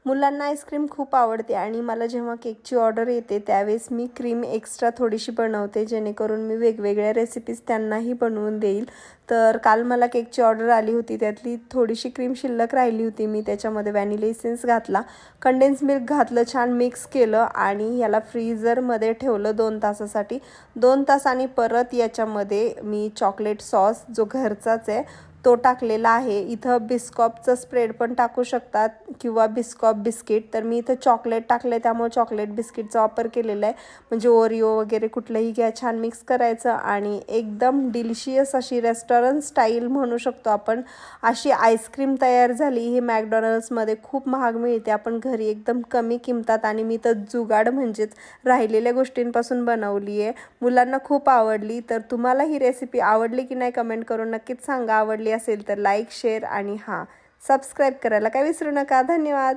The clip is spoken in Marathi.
मुलांना आईस्क्रीम खूप आवडते आणि मला जेव्हा केकची ऑर्डर येते त्यावेळेस मी क्रीम एक्स्ट्रा थोडीशी बनवते, जेणेकरून मी वेगवेगळ्या रेसिपीज त्यांनाही बनवून देईल। तर काल मला केकची ऑर्डर आली होती, त्यातली थोडीशी क्रीम शिल्लक राहिली होती। मी त्याच्यामध्ये व्हॅनिला एसेन्स घातला, कंडेन्स मिल्क घातलं, छान मिक्स केलं आणि याला फ्रीझरमध्ये ठेवलं 2 तासासाठी। 2 तासांनी परत याच्यामध्ये मी चॉकलेट सॉस जो घरचाच आहे तो टाकलेला आहे। इथं बिस्कॉपचं स्प्रेड पण टाकू शकतात किंवा बिस्कॉप बिस्किट, तर मी इथं चॉकलेट टाकले त्यामुळे चॉकलेट बिस्किटचा वापर केलेला आहे। म्हणजे ओरिओ वगैरे कुठलंही घ्या, छान मिक्स करायचं आणि एकदम डिलिशियस अशी रेस्टॉरंट स्टाईल म्हणू शकतो आपण अशी आईस्क्रीम तयार झाली। ही मॅकडॉनल्ड्समध्ये खूप महाग मिळते, आपण घरी एकदम कमी किमतात आणि मी तर जुगाड म्हणजेच राहिलेल्या गोष्टींपासून बनवली आहे। मुलांना खूप आवडली। तर तुम्हाला ही रेसिपी आवडली की नाही कमेंट करून नक्कीच सांगा। आवडली असेल तर लाईक, शेअर आणि सबस्क्राईब करायला काही विसरू नका। धन्यवाद।